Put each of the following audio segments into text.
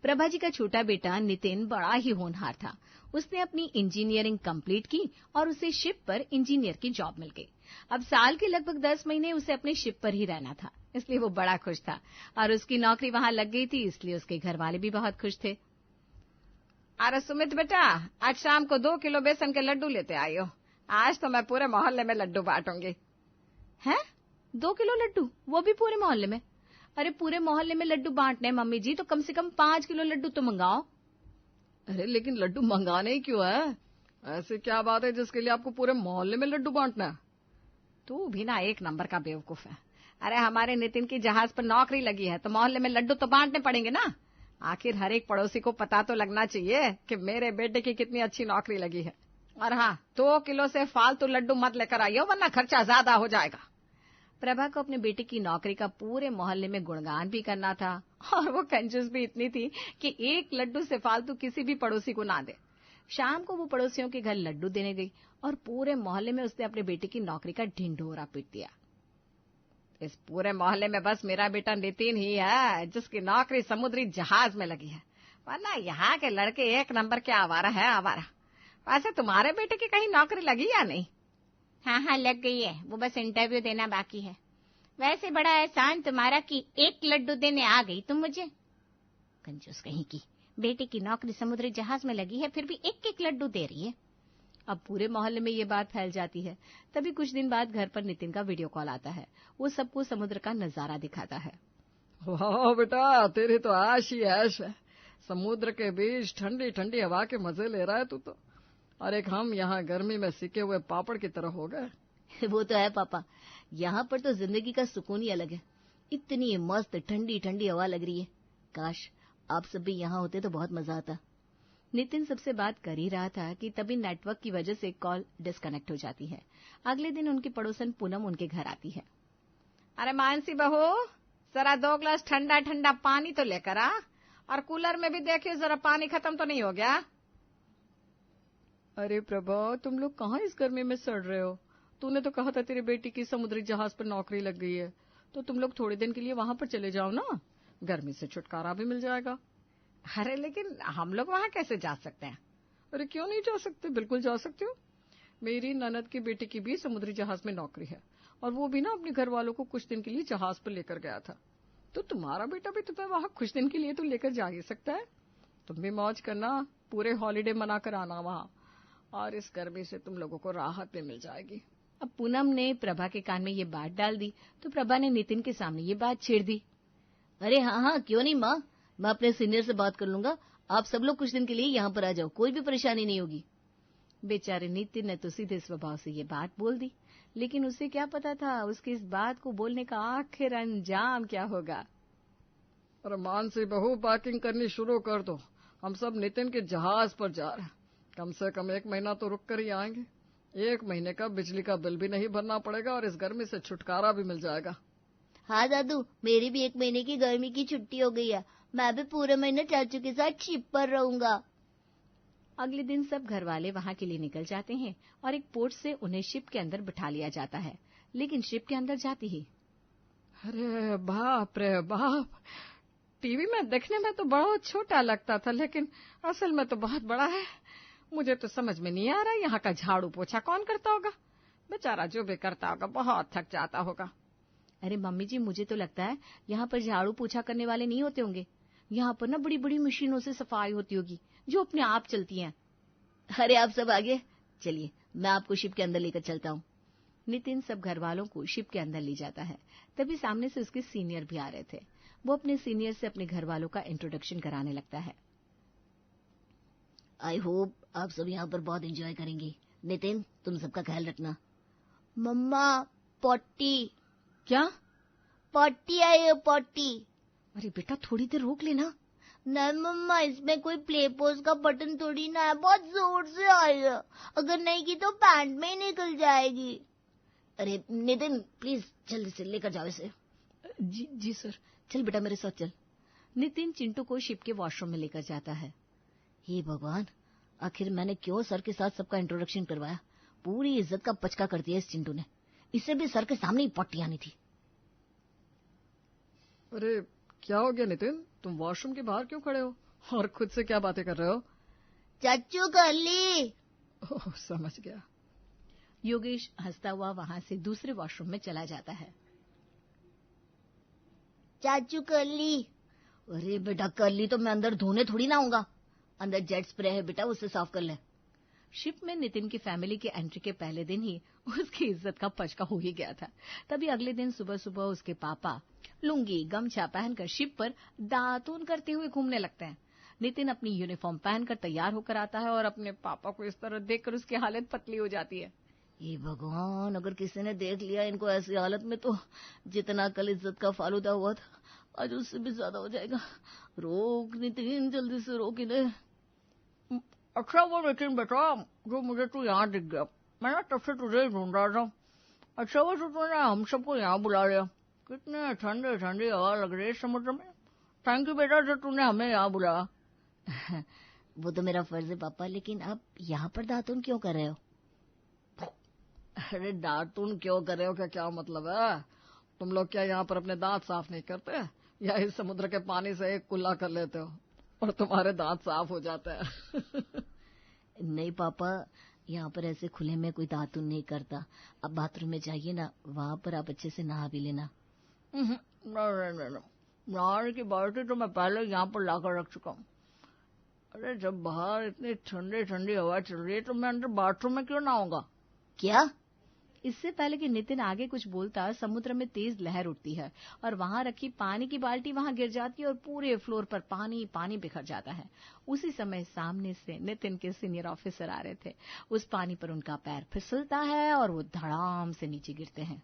प्रभा जी का छोटा बेटा नितिन बड़ा ही होनहार था। उसने अपनी इंजीनियरिंग कंप्लीट की और उसे शिप पर इंजीनियर की जॉब मिल गई। अब साल के लगभग 10 महीने उसे अपने शिप पर ही रहना था, इसलिए वो बड़ा खुश था और उसकी नौकरी वहां लग गई थी, इसलिए उसके घर वाले भी बहुत खुश थे। अरे सुमित बेटा, आज शाम को 2 किलो बेसन के लड्डू लेते आइयो। आज तो मैं पूरे मोहल्ले में लड्डू बांटूंगी। हैं? 2 किलो लड्डू, वो भी पूरे मोहल्ले में? अरे पूरे मोहल्ले में लड्डू बांटने मम्मी जी, तो कम से कम 5 किलो लड्डू तो मंगाओ। अरे लेकिन लड्डू मंगाने ही क्यों है? ऐसी क्या बात है जिसके लिए आपको पूरे मोहल्ले में लड्डू बांटना है? तू भी ना एक नंबर का बेवकूफ है। अरे हमारे नितिन की जहाज पर नौकरी लगी है तो मोहल्ले में लड्डू तो बांटने पड़ेंगे ना। आखिर हर एक पड़ोसी को पता तो लगना चाहिए कि मेरे बेटे की कितनी अच्छी नौकरी लगी है। और हाँ, 2 किलो से फालतू लड्डू मत लेकर आइयो, वरना खर्चा ज्यादा हो जाएगा। प्रभा को अपने बेटे की नौकरी का पूरे मोहल्ले में गुणगान भी करना था और वो कंजूस भी इतनी थी कि एक लड्डू से फालतू किसी भी पड़ोसी को ना दे। शाम को वो पड़ोसियों के घर लड्डू देने गई और पूरे मोहल्ले में उसने अपने बेटे की नौकरी का ढिंढोरा पीट दिया। इस पूरे मोहल्ले में बस मेरा बेटा नितिन ही है जिसकी नौकरी समुद्री जहाज में लगी है, वरना यहाँ के लड़के एक नंबर के आवारा है, आवारा। वैसे तुम्हारे बेटे की कहीं नौकरी लगी या नहीं? हाँ, लग गई है, वो बस इंटरव्यू देना बाकी है। वैसे बड़ा एहसान तुम्हारा कि एक लड्डू देने आ गई तुम मुझे। कंजूस कहीं की, बेटे की नौकरी समुद्री जहाज में लगी है, फिर भी एक एक लड्डू दे रही है। अब पूरे मोहल्ले में ये बात फैल जाती है। तभी कुछ दिन बाद घर पर नितिन का वीडियो कॉल आता है। वो सबको समुद्र का नजारा दिखाता है। वाह बेटा, तेरी तो ऐश ही ऐश है। समुद्र के बीच ठंडी ठंडी हवा के मजे ले रहा है तू तो। और एक हम यहाँ गर्मी में सिके हुए पापड़ की तरह हो गए। वो तो है पापा, यहाँ पर तो जिंदगी का सुकून ही अलग है। इतनी मस्त ठंडी ठंडी हवा लग रही है। काश आप सब भी यहाँ होते तो बहुत मजा आता। नितिन सबसे बात कर ही रहा था कि तभी नेटवर्क की वजह से कॉल डिस्कनेक्ट हो जाती है। अगले दिन उनकी पड़ोसन पूनम उनके घर आती है। अरे मानसी बहू, जरा 2 ग्लास ठंडा ठंडा पानी तो लेकर आ, और कूलर में भी देखिए जरा पानी खत्म तो नहीं हो गया। अरे प्रभा, तुम लोग कहाँ इस गर्मी में सड़ रहे हो? तूने तो कहा था तेरी बेटी की समुद्री जहाज पर नौकरी लग गई है, तो तुम लोग थोड़े दिन के लिए वहां पर चले जाओ ना, गर्मी से छुटकारा भी मिल जाएगा। अरे लेकिन हम लोग वहां कैसे जा सकते हैं? अरे क्यों नहीं जा सकते, बिल्कुल जा सकते हो। मेरी ननद की बेटी की भी समुद्री जहाज में नौकरी है और वो भी ना अपने घर वालों को कुछ दिन के लिए जहाज पर लेकर गया था। तो तुम्हारा बेटा भी तुम्हें वहां कुछ दिन के लिए तो लेकर जा ही सकता है। तुम भी मौज करना, पूरे हॉलीडे मनाकर आना वहां, और इस गर्मी से तुम लोगों को राहत भी मिल जाएगी। अब पूनम ने प्रभा के कान में ये बात डाल दी तो प्रभा ने नितिन के सामने ये बात छेड़ दी। अरे हाँ, क्यों नहीं माँ, मैं अपने सीनियर से बात कर लूंगा। आप सब लोग कुछ दिन के लिए यहाँ पर आ जाओ, कोई भी परेशानी नहीं होगी। बेचारे नितिन ने तो सीधे स्वभाव से ये बात बोल दी, लेकिन उसे क्या पता था उसकी इस बात को बोलने का आखिर अंजाम क्या होगा। अरे मानसी बहू, पैकिंग करनी शुरू कर दो, हम सब नितिन के जहाज पर जा रहे हैं। कम से कम 1 महीना तो रुक कर ही आएंगे। 1 महीने का बिजली का बिल भी नहीं भरना पड़ेगा और इस गर्मी से छुटकारा भी मिल जाएगा। हाँ दादू, मेरी भी 1 महीने की गर्मी की छुट्टी हो गई है। मैं भी पूरे महीने चाचू के साथ शिप पर रहूंगा। अगले दिन सब घर वाले वहां के लिए निकल जाते हैं और एक पोर्ट से उन्हें शिप के अंदर बिठा लिया जाता है। लेकिन शिप के अंदर जाती ही, अरे बाप रे बाप, टीवी में देखने में तो बहुत छोटा लगता था, लेकिन असल में तो बहुत बड़ा है। मुझे तो समझ में नहीं आ रहा यहाँ का झाड़ू पोछा कौन करता होगा। बेचारा जो भी करता होगा बहुत थक जाता होगा। अरे मम्मी जी, मुझे तो लगता है यहाँ पर झाड़ू पोछा करने वाले नहीं होते होंगे। यहाँ पर ना बड़ी बड़ी मशीनों से सफाई होती होगी जो अपने आप चलती हैं। अरे आप सब आगे चलिए, मैं आपको शिप के अंदर लेकर चलता हूँ। नितिन सब घर वालों को शिप के अंदर ले जाता है। तभी सामने से उसके सीनियर भी आ रहे थे। वो अपने सीनियर से अपने घर वालों का इंट्रोडक्शन कराने लगता है। आई होप आप सब यहाँ पर बहुत एंजॉय करेंगे। नितिन, तुम सबका ख्याल रखना। मम्मा, पॉटी। क्या? पॉटी आई है, पॉटी। अरे बेटा, थोड़ी देर रोक लेना। नहीं मम्मा, इसमें कोई प्ले पोज का बटन थोड़ी ना है, बहुत जोर से आई है। अगर नहीं की तो पैंट में ही निकल जाएगी। अरे नितिन, प्लीज जल्दी से लेकर जाओ इसे। जी सर। चल बेटा, मेरे साथ चल। नितिन चिंटू को शिप के वॉशरूम में लेकर जाता है। हे भगवान, आखिर मैंने क्यों सर के साथ सबका इंट्रोडक्शन करवाया। पूरी इज्जत का पचका कर दिया इस चिंटू ने। इसे भी सर के सामने ही पट्टी आनी थी। अरे क्या हो गया नितिन, तुम वॉशरूम के बाहर क्यों खड़े हो? और खुद से क्या बातें कर रहे हो? चाचू कर ली। ओह, समझ गया। योगेश हंसता हुआ वहां से दूसरे वॉशरूम में चला जाता है। चाचू कर ली। अरे बेटा कर ली तो मैं अंदर धोने थोड़ी ना आऊंगा। अंदर जेट स्प्रे है बेटा, उससे साफ कर ले। शिप में नितिन की फैमिली के एंट्री के पहले दिन ही उसकी इज्जत का पचका हो ही गया था। तभी अगले दिन सुबह सुबह उसके पापा लुंगी गमछा पहनकर शिप पर दातून करते हुए घूमने लगते हैं। नितिन अपनी यूनिफॉर्म पहनकर तैयार होकर आता है और अपने पापा को इस तरह देखकर उसकी हालत पतली हो जाती है। ये भगवान, अगर किसी ने देख लिया इनको ऐसी हालत में तो जितना कल इज्जत का फालूदा हुआ था आज उससे भी ज्यादा हो जाएगा। रोक नितिन, जल्दी से रोक इन्हें। अच्छा वो नितिन बेटा जो मुझे तू यहाँ दिख गया, मैं ना तब से तुझे ही ढूंढ रहा था। अच्छा वो तूने हम सबको यहाँ बुला लिया। कितने ठंडे ठंडी हवा लग रही है समुद्र में। थैंक यू बेटा जो तूने हमें यहाँ बुलाया। वो तो मेरा फर्ज है पापा, लेकिन आप यहाँ पर दातून क्यों कर रहे हो? अरे दातून क्यों कर रहे हो क्या मतलब है? तुम लोग क्या यहाँ पर अपने दांत साफ नहीं करते या इस समुद्र के पानी से एक कुल्ला कर लेते हो और तुम्हारे दांत साफ हो जाते हैं? नहीं पापा, यहाँ पर ऐसे खुले में कोई दातून नहीं करता। अब बाथरूम में जाइए ना, वहाँ पर आप अच्छे से नहा भी लेना। नहीं, नहाने की बाल्टी तो मैं पहले यहाँ पर लाकर रख चुका हूँ। अरे जब बाहर इतनी ठंडी ठंडी हवा चल रही है तो मैं अंदर बाथरूम में क्यों नहाऊंगा? क्या? इससे पहले कि नितिन आगे कुछ बोलता, समुद्र में तेज लहर उठती है और वहां रखी पानी की बाल्टी वहां गिर जाती है और पूरे फ्लोर पर पानी पानी बिखर जाता है। उसी समय सामने से नितिन के सीनियर ऑफिसर आ रहे थे। उस पानी पर उनका पैर फिसलता है और वो धड़ाम से नीचे गिरते हैं।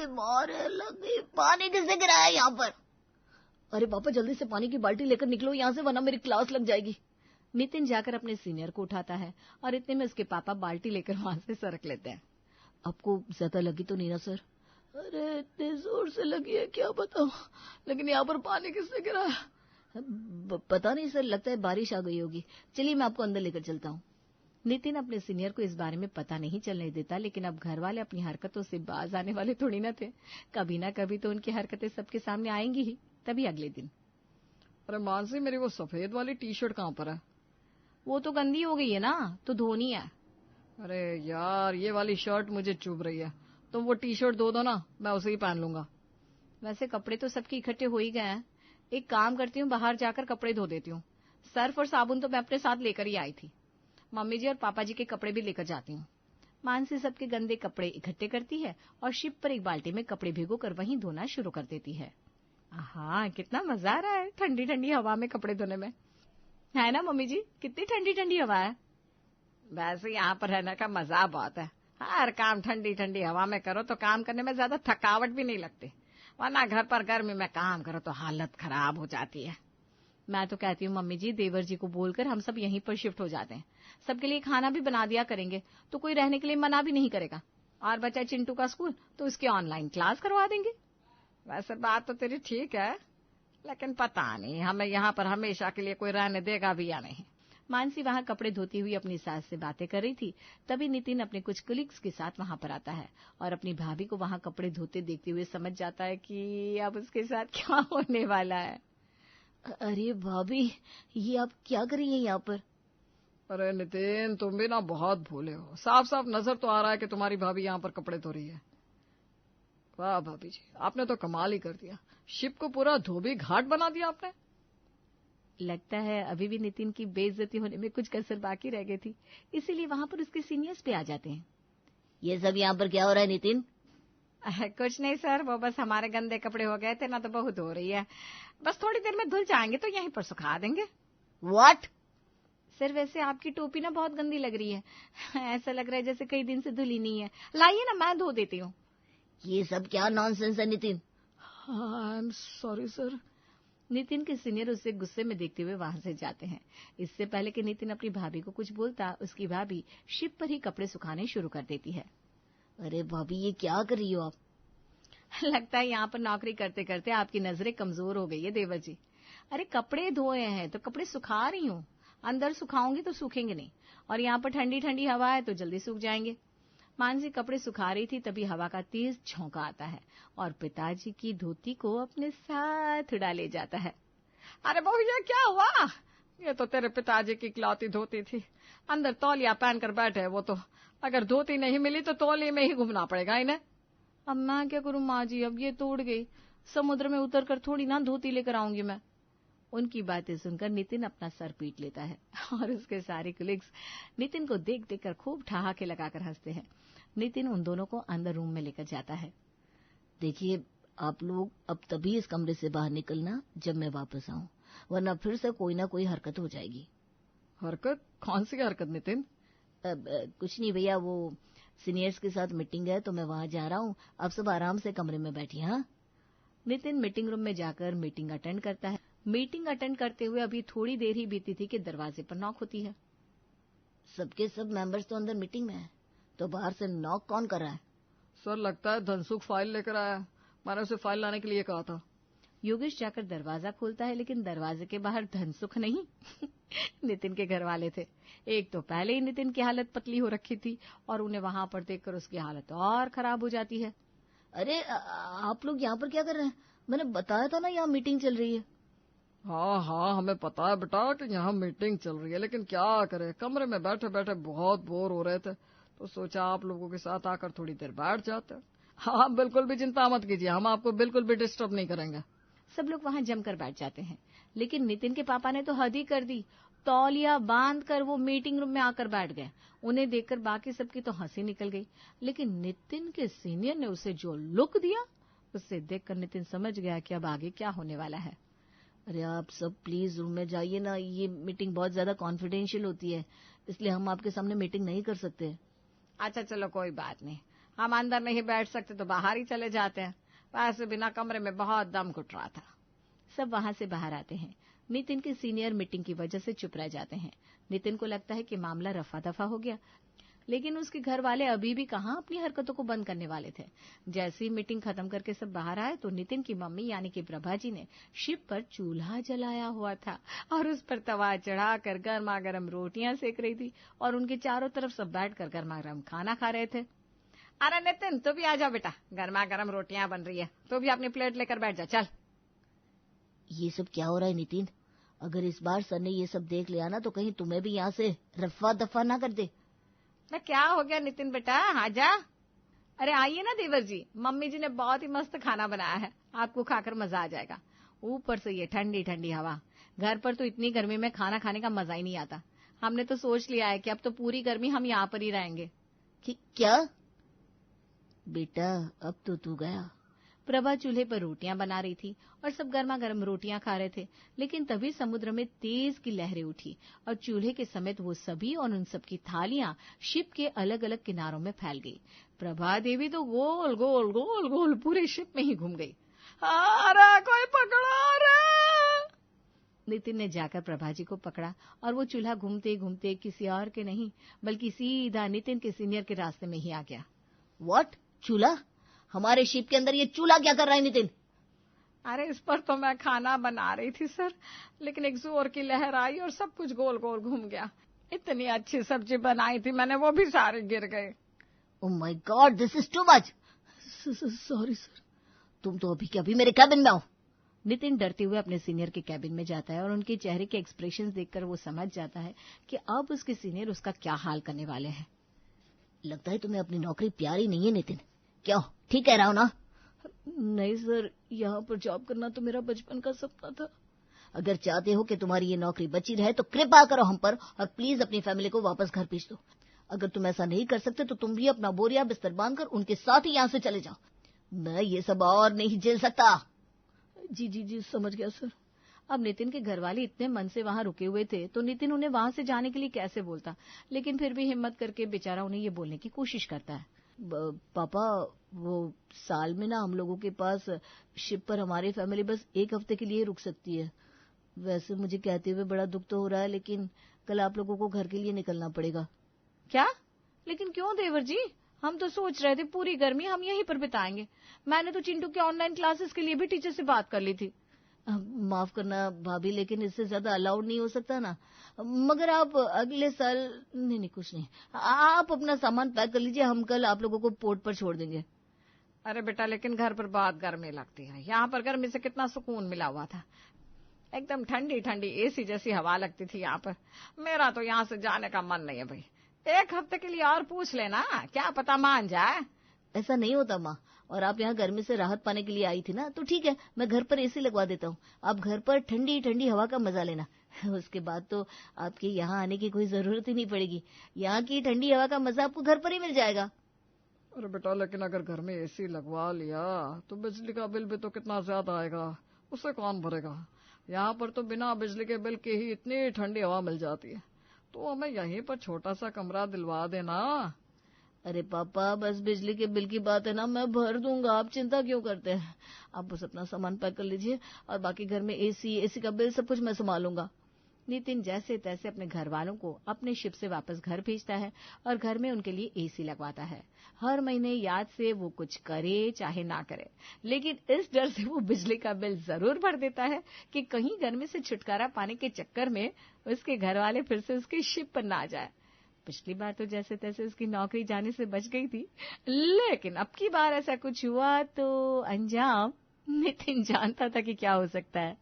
मारे लग गई। पानी किसने गिराया यहाँ पर? अरे पापा जल्दी से पानी की बाल्टी लेकर निकलो यहाँ से, वरना मेरी क्लास लग जाएगी। नितिन जाकर अपने सीनियर को उठाता है और इतने में उसके पापा बाल्टी लेकर वहां से सरक लेते हैं। आपको ज्यादा लगी तो नहीं ना सर? अरे इतने जोर से लगी है क्या बताऊं, लेकिन यहाँ पर पानी किसने गिराया? पता नहीं सर, लगता है बारिश आ गई होगी। चलिए मैं आपको अंदर लेकर चलता हूँ। नितिन अपने सीनियर को इस बारे में पता नहीं चलने देता, लेकिन अब घर वाले अपनी हरकतों से बाज आने वाले थोड़ी न थे। कभी ना कभी तो उनकी हरकतें सबके सामने आएंगी ही। तभी अगले दिन, अरे मानसी मेरी वो सफेद वाली टी शर्ट कहाँ पर है? वो तो गंदी हो गई है ना, तो धोनी है। अरे यार ये वाली शर्ट मुझे चुभ रही है, तुम वो टी शर्ट दो ना, मैं उसे ही पहन लूंगा। वैसे कपड़े तो सबके इकट्ठे हो ही गए हैं। एक काम करती हूँ, बाहर जाकर कपड़े धो देती हूँ। सर्फ और साबुन तो मैं अपने साथ लेकर ही आई थी। मम्मी जी और पापा जी के कपड़े भी लेकर जाती हूँ। मानसी सबके गंदे कपड़े इकट्ठे करती है और शिप पर एक बाल्टी में कपड़े भिगोकर वहीं धोना शुरू कर देती है। हाँ, कितना मजा आ रहा है ठंडी ठंडी हवा में कपड़े धोने में, है ना मम्मी जी? कितनी ठंडी ठंडी हवा है। वैसे यहाँ पर रहने का मजा बहुत है। हर काम ठंडी ठंडी हवा में करो तो काम करने में ज्यादा थकावट भी नहीं लगती, वरना घर पर गर्मी में काम करो तो हालत खराब हो जाती है। मैं तो कहती हूँ मम्मी जी, देवर जी को बोलकर हम सब यहीं पर शिफ्ट हो जाते हैं। सबके लिए खाना भी बना दिया करेंगे तो कोई रहने के लिए मना भी नहीं करेगा। और बचा चिंटू का स्कूल तो उसकी ऑनलाइन क्लास करवा देंगे। वैसे बात तो तेरी ठीक है, लेकिन पता नहीं हमें यहाँ पर हमेशा के लिए कोई रहने देगा भी या नहीं। मानसी वहां कपड़े धोती हुई अपनी सास से बातें कर रही थी। तभी नितिन अपने कुछ कलीग्स के साथ वहां पर आता है और अपनी भाभी को वहां कपड़े धोते देखते हुए समझ जाता है कि अब उसके साथ क्या होने वाला है। अरे भाभी, ये आप क्या कर रही हैं यहाँ पर? अरे नितिन तुम भी ना बहुत भूले हो, साफ साफ नजर तो आ रहा है कि तुम्हारी भाभी यहाँ पर कपड़े धो रही है। वाह भाभी जी, आपने तो कमाल ही कर दिया, शिप को पूरा धोबी घाट बना दिया आपने। लगता है अभी भी नितिन की बेइज्जती होने में कुछ कसर बाकी रह गई थी, इसीलिए वहां पर उसके सीनियर्स पे आ जाते हैं। ये सब यहाँ पर क्या हो रहा है नितिन? कुछ नहीं सर, वो बस हमारे गंदे कपड़े हो गए थे ना तो बहुत हो रही है, बस थोड़ी देर में धुल जाएंगे तो यहीं पर सुखा देंगे। व्हाट? सर वैसे आपकी टोपी ना बहुत गंदी लग रही है, ऐसा लग रहा है जैसे कई दिन से धुली नहीं है। लाइए ना, मैं धो देती हूँ। ये सब क्या नॉनसेंस है Nitin? I am sorry sir. Nitin के सीनियर उसे गुस्से में देखते हुए वहां से जाते हैं। इससे पहले कि नितिन अपनी भाभी को कुछ बोलता, उसकी भाभी शिप पर ही कपड़े सुखाने शुरू कर देती है। अरे भाभी, ये क्या कर रही हो आप? लगता है यहाँ पर नौकरी करते करते आपकी नजरें कमजोर हो गई है देवर जी। अरे कपड़े धोए हैं तो कपड़े सुखा रही हूँ, अंदर सुखाऊंगी तो सूखेंगे नहीं, और यहाँ पर ठंडी ठंडी हवा है तो जल्दी सूख जाएंगे। मानसी कपड़े सुखा रही थी, तभी हवा का तेज झोंका आता है और पिताजी की धोती को अपने साथ उड़ा ले जाता है। अरे बहू ये क्या हुआ? ये तो तेरे पिताजी की इकलौती धोती थी, अंदर तौलिया पहन कर बैठे है वो तो। अगर धोती नहीं मिली तो तौलिए में ही घूमना पड़ेगा इन्हें। अब मैं क्या करूं माँ जी, अब ये टूट गई, समुद्र में उतर कर थोड़ी ना धोती लेकर आऊंगी मैं। उनकी बातें सुनकर नितिन अपना सर पीट लेता है और उसके सारे कलीग्स नितिन को देख देख कर खूब ठहाके लगाकर हंसते हैं। नितिन उन दोनों को अंदर रूम में लेकर जाता है। देखिए, आप लोग अब तभी इस कमरे से बाहर निकलना जब मैं वापस आऊं, वरना फिर से कोई ना कोई हरकत हो जाएगी। हरकत? कौन सी हरकत नितिन? कुछ नहीं भैया, वो सीनियर्स के साथ मीटिंग है तो मैं वहां जा रहा हूं। आप सब आराम से कमरे में बैठिए। हाँ। नितिन मीटिंग रूम में जाकर मीटिंग अटेंड करता है। मीटिंग अटेंड करते हुए अभी थोड़ी देर ही बीती थी कि दरवाजे पर नॉक होती है। सबके सब मेंबर्स तो अंदर मीटिंग में है, तो बाहर से नॉक कौन कर रहा है? सर लगता है धनसुख फाइल लेकर आया, मैंने उसे फाइल लाने के लिए कहा था। योगेश जाकर दरवाजा खोलता है, लेकिन दरवाजे के बाहर धनसुख नहीं नितिन के घर वाले थे। एक तो पहले ही नितिन की हालत पतली हो रखी थी और उन्हें वहां पर देखकर उसकी हालत और खराब हो जाती है। अरे आप लोग यहाँ पर क्या कर रहे हैं? मैंने बताया था ना यहाँ मीटिंग चल रही है। हाँ हाँ, हमें पता है बेटा कि यहाँ मीटिंग चल रही है, लेकिन क्या करें, कमरे में बैठे बैठे बहुत बोर हो रहे थे, तो सोचा आप लोगों के साथ आकर थोड़ी देर बैठ जाते। हाँ, बिल्कुल भी चिंता मत कीजिए, हम आपको बिल्कुल भी डिस्टर्ब नहीं करेंगे। सब लोग वहां जमकर बैठ जाते हैं, लेकिन नितिन के पापा ने तो हद ही कर दी। तौलिया बांध कर वो मीटिंग रूम में आकर बैठ गए। उन्हें देखकर बाकी सबकी तो हंसी निकल गई, लेकिन नितिन के सीनियर ने उसे जो लुक दिया, उससे देखकर नितिन समझ गया कि अब आगे क्या होने वाला है। अरे आप सब प्लीज रूम में जाइए ना, ये मीटिंग बहुत ज्यादा कॉन्फिडेंशियल होती है, इसलिए हम आपके सामने मीटिंग नहीं कर सकते। अच्छा चलो कोई बात नहीं, हम अंदर नहीं बैठ सकते तो बाहर ही चले जाते हैं। वैसे बिना कमरे में बहुत दम घुट रहा था। सब वहां से बाहर आते हैं। नितिन के सीनियर मीटिंग की वजह से चुप रह जाते हैं। नितिन को लगता है कि मामला रफा दफा हो गया, लेकिन उसके घर वाले अभी भी कहां अपनी हरकतों को बंद करने वाले थे। जैसे ही मीटिंग खत्म करके सब बाहर आए तो नितिन की मम्मी यानी कि प्रभा जी ने शिप पर चूल्हा जलाया हुआ था और उस पर तवा चढ़ाकर गर्मा गर्म रोटियां सेक रही थी और उनके चारों तरफ सब बैठकर गर्मा गर्म खाना खा रहे थे। अरे नितिन तू भी आ जा बेटा, गर्मा गर्म रोटियां बन रही है, तू भी अपनी प्लेट लेकर बैठ जा। चल। ये सब क्या हो रहा है नितिन? अगर इस बार सर ने ये सब देख लिया ना तो कहीं तुम्हें भी यहाँ से रफा दफा ना कर दे। ना क्या हो गया नितिन बेटा, आजा। अरे आइए ना देवर जी, मम्मी जी ने बहुत ही मस्त खाना बनाया है, आपको खाकर मजा आ जाएगा। ऊपर से ये ठंडी ठंडी हवा, घर पर तो इतनी गर्मी में खाना खाने का मजा ही नहीं आता। हमने तो सोच लिया है कि अब तो पूरी गर्मी हम यहाँ पर ही रहेंगे। क्या बेटा, अब तो तू गया। प्रभा चूल्हे पर रोटियां बना रही थी और सब गर्मा गर्म रोटियां खा रहे थे, लेकिन तभी समुद्र में तेज की लहरें उठी और चूल्हे के समेत वो सभी और उन सब की थालियां शिप के अलग अलग किनारों में फैल गई। प्रभा देवी तो गोल गोल गोल गोल पूरे शिप में ही घूम गई। अरे कोई पकड़ो रे! नितिन ने जाकर प्रभा जी को पकड़ा और वो चूल्हा घूमते घूमते किसी और के नहीं बल्कि सीधा नितिन के सीनियर के रास्ते में ही आ गया। व्हाट? चूल्हा? हमारे शिप के अंदर ये चूल्हा क्या कर रहा है नितिन? अरे इस पर तो मैं खाना बना रही थी सर, लेकिन एक जोर की लहर आई और सब कुछ गोल गोल घूम गया। इतनी अच्छी सब्जी बनाई थी मैंने, वो भी सारे गिर गए। Oh my God, this is too much. Sorry sir. तुम तो अभी के अभी मेरे कैबिन में आओ। नितिन डरते हुए अपने सीनियर के कैबिन में जाता है और उनके चेहरे के एक्सप्रेशंस देखकर वो समझ जाता है कि अब उसके सीनियर उसका क्या हाल करने वाले हैं। लगता है तुम्हें अपनी नौकरी प्यारी नहीं है नितिन, क्यों? ठीक कह रहा हूं ना? नहीं सर, यहाँ पर जॉब करना तो मेरा बचपन का सपना था। अगर चाहते हो कि तुम्हारी ये नौकरी बची रहे तो कृपा करो हम पर और प्लीज अपनी फैमिली को वापस घर भेज दो। अगर तुम ऐसा नहीं कर सकते तो तुम भी अपना बोरिया बिस्तर बांधकर उनके साथ ही यहाँ से चले जाओ। मैं ये सब और नहीं झेल सकता। जी जी जी, समझ गया सर। अब नितिन के घर वाले इतने मन से वहां रुके हुए थे तो नितिन उन्हें वहां से जाने के लिए कैसे बोलता, लेकिन फिर भी हिम्मत करके बेचारा उन्हें ये बोलने की कोशिश करता है। पापा, वो साल में ना हम लोगों के पास शिप पर हमारी फैमिली बस 1 हफ्ते के लिए रुक सकती है। वैसे मुझे कहते हुए बड़ा दुख तो हो रहा है, लेकिन कल आप लोगों को घर के लिए निकलना पड़ेगा। क्या? लेकिन क्यों देवर जी? हम तो सोच रहे थे पूरी गर्मी हम यहीं पर बिताएंगे। मैंने तो चिंटू के ऑनलाइन क्लासेस के लिए भी टीचर से बात कर ली थी। माफ करना भाभी, लेकिन इससे ज्यादा अलाउड नहीं हो सकता ना। मगर आप अगले साल नहीं कुछ नहीं, आप अपना सामान पैक कर लीजिए, हम कल आप लोगों को पोर्ट पर छोड़ देंगे। अरे बेटा, लेकिन घर पर बहुत गर्मी लगती है, यहाँ पर गर्मी से कितना सुकून मिला हुआ था। एकदम ठंडी ठंडी एसी जैसी हवा लगती थी यहाँ पर। मेरा तो यहाँ से जाने का मन नहीं है भाई, 1 हफ्ते के लिए और पूछ लेना, क्या पता मान जाए। ऐसा नहीं होता माँ, और आप यहाँ गर्मी से राहत पाने के लिए आई थी ना, तो ठीक है, मैं घर पर एसी लगवा देता हूँ। आप घर पर ठंडी ठंडी हवा का मजा लेना। उसके बाद तो आपके यहाँ आने की कोई जरूरत ही नहीं पड़ेगी। यहाँ की ठंडी हवा का मजा आपको घर पर ही मिल जाएगा। अरे बेटा, लेकिन अगर घर में एसी लगवा लिया तो बिजली का बिल भी तो कितना ज्यादा आएगा, उसे कौन भरेगा? यहाँ पर तो बिना बिजली के बिल के ही इतनी ठंडी हवा मिल जाती है, तो हमें यहीं पर छोटा सा कमरा दिलवा देना। अरे पापा, बस बिजली के बिल की बात है ना, मैं भर दूंगा, आप चिंता क्यों करते हैं। आप बस अपना सामान पैक कर लीजिए, और बाकी घर में एसी का बिल सब कुछ मैं संभालूंगा। नितिन जैसे तैसे अपने घर वालों को अपने शिप से वापस घर भेजता है और घर में उनके लिए एसी लगवाता है। हर महीने याद से वो कुछ करे चाहे ना करे, लेकिन इस डर से वो बिजली का बिल जरूर भर देता है कि कहीं गर्मी से छुटकारा पाने के चक्कर में उसके घर वाले फिर से उसके शिप पर ना आ जाए। पिछली बार तो जैसे तैसे उसकी नौकरी जाने से बच गई थी, लेकिन अब की बार ऐसा कुछ हुआ तो अंजाम नितिन जानता था कि क्या हो सकता है।